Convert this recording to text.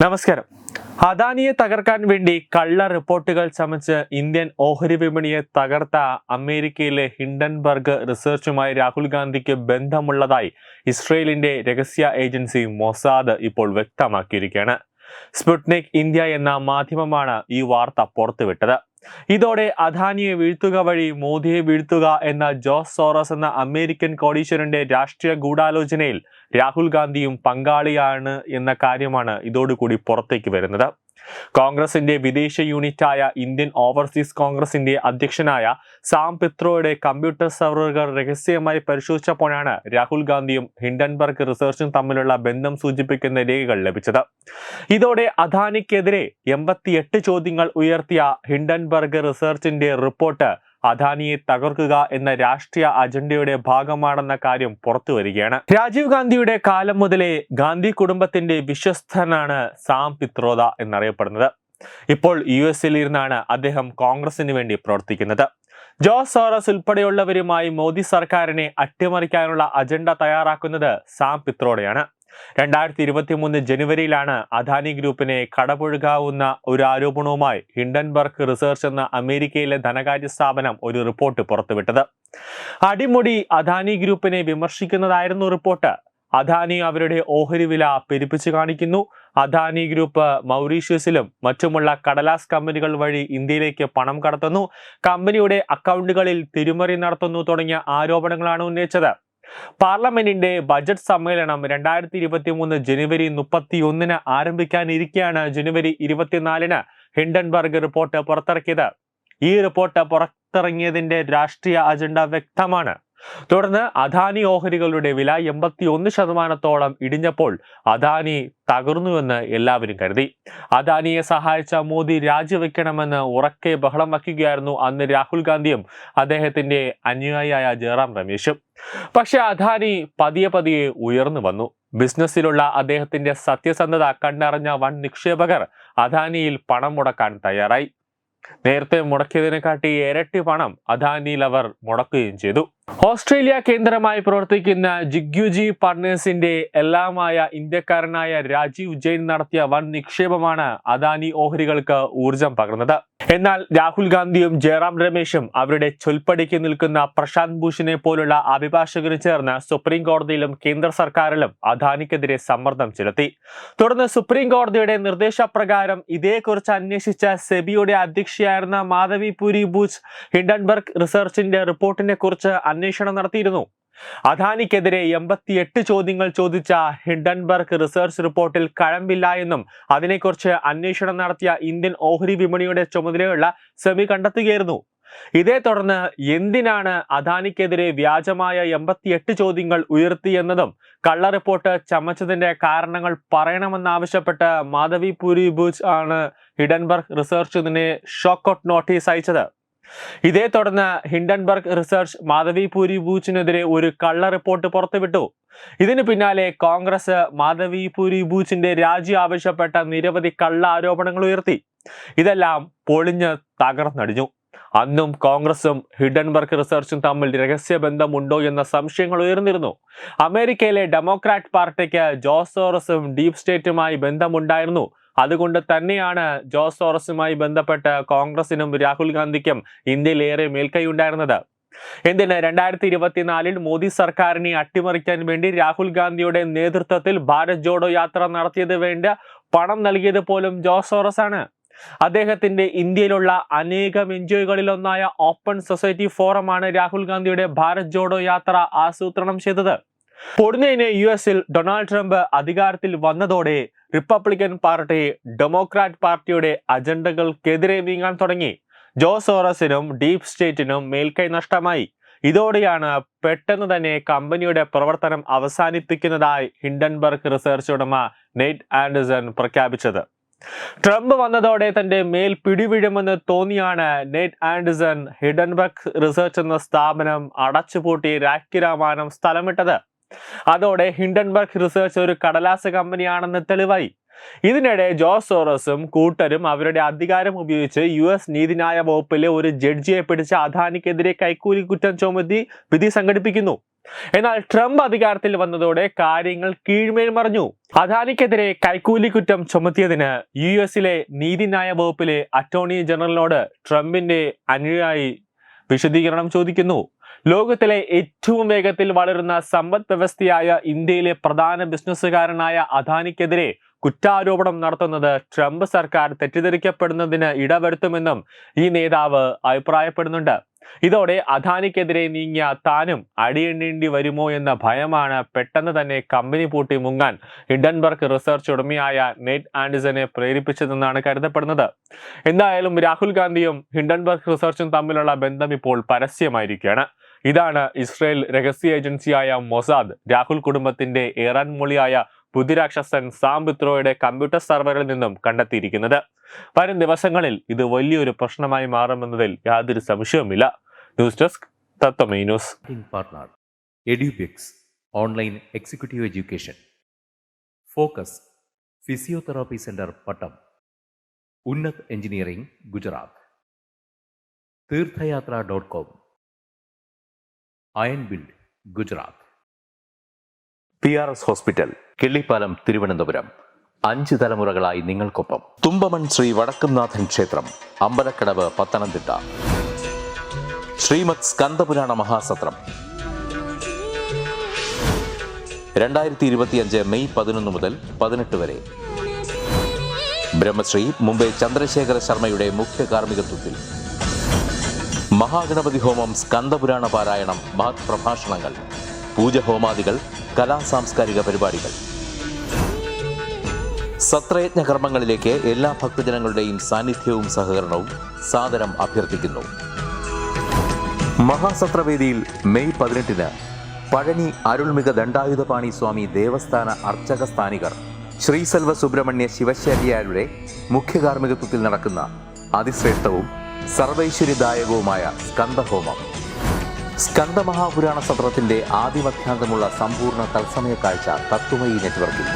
നമസ്കാരം. അദാനിയെ തകർക്കാൻ വേണ്ടി കള്ള റിപ്പോർട്ടുകൾ ചമച്ച് ഇന്ത്യൻ ഓഹരി വിപണിയെ തകർത്ത അമേരിക്കയിലെ ഹിൻഡൻബർഗ് റിസർച്ചുമായി രാഹുൽ ഗാന്ധിക്ക് ബന്ധമുള്ളതായി ഇസ്രയേലിന്റെ രഹസ്യ ഏജൻസി മൊസാദ് ഇപ്പോൾ വ്യക്തമാക്കിയിരിക്കുകയാണ്. സ്പുട്നിക് ഇന്ത്യ എന്ന മാധ്യമമാണ് ഈ വാർത്ത പുറത്തുവിട്ടത്. ഇതോടെ അദാനിയെ വീഴ്ത്തുക വഴി മോദിയെ വീഴ്ത്തുക എന്ന ജോസ് സോറസ് എന്ന അമേരിക്കൻ കോടീശ്വരന്റെ രാഷ്ട്രീയ ഗൂഢാലോചനയിൽ രാഹുൽ ഗാന്ധിയും പങ്കാളിയാണ് എന്ന കാര്യമാണ് ഇതോടുകൂടി പുറത്തേക്ക് വരുന്നത്. കോൺഗ്രസിന്റെ വിദേശ യൂണിറ്റായ ഇന്ത്യൻ ഓവർസീസ് കോൺഗ്രസിന്റെ അധ്യക്ഷനായ സാം പിത്രോയുടെ കമ്പ്യൂട്ടർ സെർവറുകൾ രഹസ്യമായി പരിശോധിച്ചപ്പോഴാണ് രാഹുൽ ഗാന്ധിയും ഹിൻഡൻബർഗ് റിസർച്ചും തമ്മിലുള്ള ബന്ധം സൂചിപ്പിക്കുന്ന രേഖകൾ ലഭിച്ചത്. ഇതോടെ അദാനിക്കെതിരെ 88 ചോദ്യങ്ങൾ ഉയർത്തിയ ഹിൻഡൻബർഗ് റിസർച്ചിന്റെ റിപ്പോർട്ട് അദാനിയെ തകർക്കുക എന്ന രാഷ്ട്രീയ അജണ്ടയുടെ ഭാഗമാണെന്ന കാര്യം പുറത്തു വരികയാണ്. രാജീവ് ഗാന്ധിയുടെ കാലം മുതലേ ഗാന്ധി കുടുംബത്തിന്റെ വിശ്വസ്തനാണ് സാം പിത്രോദ എന്നറിയപ്പെടുന്നത്. ഇപ്പോൾ US-ൽ ഇരുന്നാണ് അദ്ദേഹം കോൺഗ്രസിന് വേണ്ടി പ്രവർത്തിക്കുന്നത്. ജോസ് സോറസ് ഉൾപ്പെടെയുള്ളവരുമായി മോദി സർക്കാരിനെ അട്ടിമറിക്കാനുള്ള അജണ്ട തയ്യാറാക്കുന്നത് സാം പിത്രോഡയാണ്. 2023 ജനുവരിയിലാണ് അദാനി ഗ്രൂപ്പിനെ കടപുഴകാവുന്ന ഒരു ആരോപണവുമായി ഹിൻഡൻബർഗ് റിസർച്ച് എന്ന അമേരിക്കയിലെ ധനകാര്യ സ്ഥാപനം ഒരു റിപ്പോർട്ട് പുറത്തുവിട്ടത്. അടിമുടി അദാനി ഗ്രൂപ്പിനെ വിമർശിക്കുന്നതായിരുന്നു റിപ്പോർട്ട്. അദാനി അവരുടെ ഓഹരി വില പെരുപ്പിച്ചു കാണിക്കുന്നു, അദാനി ഗ്രൂപ്പ് മൗറീഷ്യസിലും മറ്റുമുള്ള കടലാസ് കമ്പനികൾ വഴി ഇന്ത്യയിലേക്ക് പണം കടത്തുന്നു, കമ്പനിയുടെ അക്കൗണ്ടുകളിൽ തിരിമറി നടത്തുന്നു തുടങ്ങിയ ആരോപണങ്ങളാണ് ഉന്നയിച്ചത്. പാർലമെന്റിന്റെ ബജറ്റ് സമ്മേളനം 2023 ജനുവരി 31 ആരംഭിക്കാനിരിക്കെയാണ് ജനുവരി 24 ഹിൻഡൻബർഗ് റിപ്പോർട്ട് പുറത്തിറക്കിയത്. ഈ റിപ്പോർട്ട് പുറത്തിറങ്ങിയതിന്റെ രാഷ്ട്രീയ അജണ്ട വ്യക്തമാണ്. തുടർന്ന് അദാനി ഓഹരികളുടെ വില 81% ഇടിഞ്ഞപ്പോൾ അദാനി തകർന്നുവെന്ന് എല്ലാവരും കരുതി. അദാനിയെ സഹായിച്ച മോദി രാജിവെക്കണമെന്ന് ഉറക്കെ ബഹളം വയ്ക്കുകയായിരുന്നു അന്ന് രാഹുൽ ഗാന്ധിയും അദ്ദേഹത്തിന്റെ അനുയായിയായ ജയറാം രമേശും. പക്ഷെ അദാനി പതിയെ ഉയർന്നു വന്നു. ബിസിനസ്സിലുള്ള അദ്ദേഹത്തിന്റെ സത്യസന്ധത കണ്ടറിഞ്ഞ വൻ നിക്ഷേപകർ അദാനിയിൽ പണം മുടക്കാൻ തയ്യാറായി. നേരത്തെ മുടക്കിയതിനെക്കാട്ടി ഇരട്ടി പണം അദാനിയിൽ അവർ മുടക്കുകയും ചെയ്തു. ഓസ്ട്രേലിയ കേന്ദ്രമായി പ്രവർത്തിക്കുന്ന ജിഗ്യുജി പാർട്ട്നേഴ്സിന്റെ എല്ലാമായ ഇന്ത്യക്കാരനായ രാജീവ് ജെയിൻ നടത്തിയ വൻ നിക്ഷേപമാണ് അദാനി ഓഹരികൾക്ക് ഊർജം പകർന്നത്. എന്നാൽ രാഹുൽ ഗാന്ധിയും ജയറാം രമേശും അവരുടെ ചൊൽപ്പടിക്ക് നിൽക്കുന്ന പ്രശാന്ത് ഭൂഷണെ പോലുള്ള അഭിഭാഷകരും ചേർന്ന് സുപ്രീം കോടതിയിലും കേന്ദ്ര സർക്കാരിലും അദാനിക്കെതിരെ സമ്മർദ്ദം ചെലുത്തി. തുടർന്ന് സുപ്രീം കോടതിയുടെ നിർദ്ദേശപ്രകാരം ഇതേക്കുറിച്ച് അന്വേഷിച്ച സെബിയുടെ അധ്യക്ഷയായിരുന്ന മാധവി പുരി ബൂച്ച് ഹിൻഡൻബർഗ് റിസർച്ചിന്റെ റിപ്പോർട്ടിനെ കുറിച്ച് അന്വേഷണം നടത്തിയിരുന്നു. അദാനിക്കെതിരെ 88 ചോദ്യങ്ങൾ ചോദിച്ച ഹിൻഡൻബർഗ് റിസർച്ച് റിപ്പോർട്ടിൽ കഴമ്പില്ല എന്നും അതിനെക്കുറിച്ച് അന്വേഷണം നടത്തിയ ഇന്ത്യൻ ഓഹരി വിപണിയുടെ ചുമതലയുള്ള സെബി കണ്ടെത്തുകയായിരുന്നു. ഇതേ തുടർന്ന് എന്തിനാണ് അദാനിക്കെതിരെ വ്യാജമായ 88 ചോദ്യങ്ങൾ ഉയർത്തിയെന്നതും കള്ള റിപ്പോർട്ട് ചമച്ചതിന്റെ കാരണങ്ങൾ പറയണമെന്നാവശ്യപ്പെട്ട് മാധവി പുരി ബൂച്ച് ആണ് ഹിൻഡൻബർഗ് റിസർച്ചിനെ ഷോക്കൌട്ട് നോട്ടീസ് അയച്ചത്. ഇതേ തുടർന്ന് ഹിൻഡൻബർഗ് റിസർച്ച് മാധവി പുരി ബൂച്ചിനെതിരെ ഒരു കള്ള റിപ്പോർട്ട് പുറത്തുവിട്ടു. ഇതിനു പിന്നാലെ കോൺഗ്രസ് മാധവി പുരി ബൂച്ചിന്റെ രാജി ആവശ്യപ്പെട്ട നിരവധി കള്ള ആരോപണങ്ങൾ ഉയർത്തി. ഇതെല്ലാം പൊളിഞ്ഞ് തകർന്നടിഞ്ഞു. അന്നും കോൺഗ്രസും ഹിൻഡൻബർഗ് റിസർച്ചും തമ്മിൽ രഹസ്യബന്ധമുണ്ടോ എന്ന സംശയങ്ങൾ ഉയർന്നിരുന്നു. അമേരിക്കയിലെ ഡെമോക്രാറ്റ് പാർട്ടിക്ക് ജോസ് സോറസും ഡീപ് സ്റ്റേറ്റുമായി ബന്ധമുണ്ടായിരുന്നു. അതുകൊണ്ട് തന്നെയാണ് ജോസ് സോറസുമായി ബന്ധപ്പെട്ട് കോൺഗ്രസിനും രാഹുൽ ഗാന്ധിക്കും ഇന്ത്യയിലേറെ മേൽക്കൈ ഉണ്ടായിരുന്നത്. എന്തിന് 2024 മോദി സർക്കാരിനെ അട്ടിമറിക്കാൻ വേണ്ടി രാഹുൽ ഗാന്ധിയുടെ നേതൃത്വത്തിൽ ഭാരത് ജോഡോ യാത്ര നടത്തിയത് വേണ്ട പണം നൽകിയത് പോലും ജോസ് സോറസ് ആണ്. അദ്ദേഹത്തിന്റെ ഇന്ത്യയിലുള്ള അനേകം എൻജിഒകളിലൊന്നായ ഓപ്പൺ സൊസൈറ്റി ഫോറമാണ് രാഹുൽ ഗാന്ധിയുടെ ഭാരത് ജോഡോ യാത്ര ആസൂത്രണം ചെയ്തത്. പൊടുന്നതിന് US-ൽ ഡൊണാൾഡ് ട്രംപ് അധികാരത്തിൽ വന്നതോടെ റിപ്പബ്ലിക്കൻ പാർട്ടി ഡെമോക്രാറ്റ് പാർട്ടിയുടെ അജണ്ടകൾക്കെതിരെ നീങ്ങാൻ തുടങ്ങി. ജോസ് സോറസിനും ഡീപ് സ്റ്റേറ്റിനും മേൽക്കൈ നഷ്ടമായി. ഇതോടെയാണ് പെട്ടെന്ന് തന്നെ കമ്പനിയുടെ പ്രവർത്തനം അവസാനിപ്പിക്കുന്നതായി ഹിൻഡൻബർഗ് റിസർച്ച് ഉടമ നെയ്റ്റ് ആൻഡേഴ്സൺ പ്രഖ്യാപിച്ചത്. ട്രംപ് വന്നതോടെ തന്റെ മേൽ പിടിവീഴുമെന്ന് തോന്നിയാണ് നെയ്റ്റ് ആൻഡേഴ്സൺ ഹിൻഡൻബർഗ് റിസർച്ച് എന്ന സ്ഥാപനം അടച്ചുപൂട്ടി രാഖിരാമാനം സ്ഥലമിട്ടത്. അതോടെ ഹിൻഡൻബർഗ് റിസർച്ച് ഒരു കടലാസ് കമ്പനിയാണെന്ന് തെളിവായി. ഇതിനിടെ ജോസ് സോറസും കൂട്ടരും അവരുടെ അധികാരം ഉപയോഗിച്ച് US നീതിന്യായ വകുപ്പിലെ ഒരു ജഡ്ജിയെ പിടിച്ച് അദാനിക്കെതിരെ കൈക്കൂലി കുറ്റം ചുമത്തി വിധി സംഘടിപ്പിക്കുന്നു. എന്നാൽ ട്രംപ് അധികാരത്തിൽ വന്നതോടെ കാര്യങ്ങൾ കീഴ്മേൽ മറിഞ്ഞു. അദാനിക്കെതിരെ കൈക്കൂലി കുറ്റം ചുമത്തിയതിന് US-ലെ നീതിന്യായ വകുപ്പിലെ അറ്റോർണി ജനറലിനോട് ട്രംപിന്റെ അനുയായി വിശദീകരണം ചോദിക്കുന്നു. ലോകത്തിലെ ഏറ്റവും വേഗത്തിൽ വളരുന്ന സമ്പദ് വ്യവസ്ഥയായ ഇന്ത്യയിലെ പ്രധാന ബിസിനസ്സുകാരനായ അദാനിക്കെതിരെ കുറ്റാരോപണം നടത്തുന്നത് ട്രംപ് സർക്കാർ തെറ്റിദ്ധരിക്കപ്പെടുന്നതിന് ഇടവരുത്തുമെന്നും ഈ നേതാവ് അഭിപ്രായപ്പെടുന്നുണ്ട്. ഇതോടെ അദാനിക്കെതിരെ നീങ്ങിയ താനും അടിയെണ്ണേണ്ടി വരുമോ എന്ന ഭയമാണ് പെട്ടെന്ന് തന്നെ കമ്പനി പൂട്ടി മുങ്ങാൻ ഹിൻഡൻബർഗ് റിസർച്ച് ഉടമയായ നെറ്റ് ആൻഡേഴ്സനെ പ്രേരിപ്പിച്ചതെന്നാണ് കരുതപ്പെടുന്നത്. എന്തായാലും രാഹുൽ ഗാന്ധിയും ഹിൻഡൻബർഗ് റിസർച്ചും തമ്മിലുള്ള ബന്ധം ഇപ്പോൾ പരസ്യമായിരിക്കുകയാണ്. ഇതാണ് ഇസ്രയേൽ രഹസ്യ ഏജൻസിയായ മൊസാദ് രാഹുൽ കുടുംബത്തിന്റെ ഇറാൻ മൊഴിയായ ബുദ്ധിരാക്ഷസൻ സാം പിത്രോയുടെ കമ്പ്യൂട്ടർ സെർവറിൽ നിന്നും കണ്ടെത്തിയിരിക്കുന്നത്. വരും ദിവസങ്ങളിൽ ഇത് വലിയൊരു പ്രശ്നമായി മാറുമെന്നതിൽ യാതൊരു സംശയവുമില്ല. News desk Tatwamayi news. Partner Edubix online executive education, focus physiotherapy centre Pattom, Unnat engineering Gujarat, തീർത്ഥയാത്ര.com, iron build Gujarat, PRS hospital Killipalam Thiruvananthapuram. 5 തലമുറകളായി നിങ്ങൾക്കൊപ്പം. തുമ്പമൺ ശ്രീ വടക്കുംനാഥൻ ക്ഷേത്രം അമ്പലക്കടവ് പത്തനംതിട്ട. ശ്രീമദ് സ്കന്ദപുരാണ മഹാസത്രം 2025 മെയ് 11 മുതൽ 18 വരെ. ബ്രഹ്മശ്രീ മുംബൈ ചന്ദ്രശേഖര ശർമ്മയുടെ മുഖ്യ കാർമ്മികത്വത്തിൽ മഹാഗണപതി ഹോമം, സ്കന്ദപുരാണ പാരായണം, മഹത് പ്രഭാഷണങ്ങൾ, പൂജഹോമാദികൾ, കലാസാംസ്കാരിക പരിപാടികൾ. സത്രയജ്ഞ കർമ്മങ്ങളിലേക്ക് എല്ലാ ഭക്തജനങ്ങളുടെയും സാന്നിധ്യവും സഹകരണവും സാദരം അഭ്യർത്ഥിക്കുന്നു. മഹാസത്രവേദിയിൽ മെയ് 18 പഴനി അരുൾമിക ദണ്ഡായുധപാണി സ്വാമി ദേവസ്ഥാന അർച്ചക സ്ഥാനികർ ശ്രീസെൽവ സുബ്രഹ്മണ്യ ശിവശാരിയാരുടെ മുഖ്യ കാർമ്മികത്വത്തിൽ നടക്കുന്ന അതിശ്രേഷ്ഠവും സർവൈശ്വര്യദായകവുമായ സ്കന്ദഹോമം. സ്കന്ദമഹാപുരാണ സത്രത്തിന്റെ ആദിമധ്യാന്തമുള്ള സമ്പൂർണ്ണ തത്സമയ കാഴ്ച തത്വമയി നെറ്റ്വർക്കിൽ.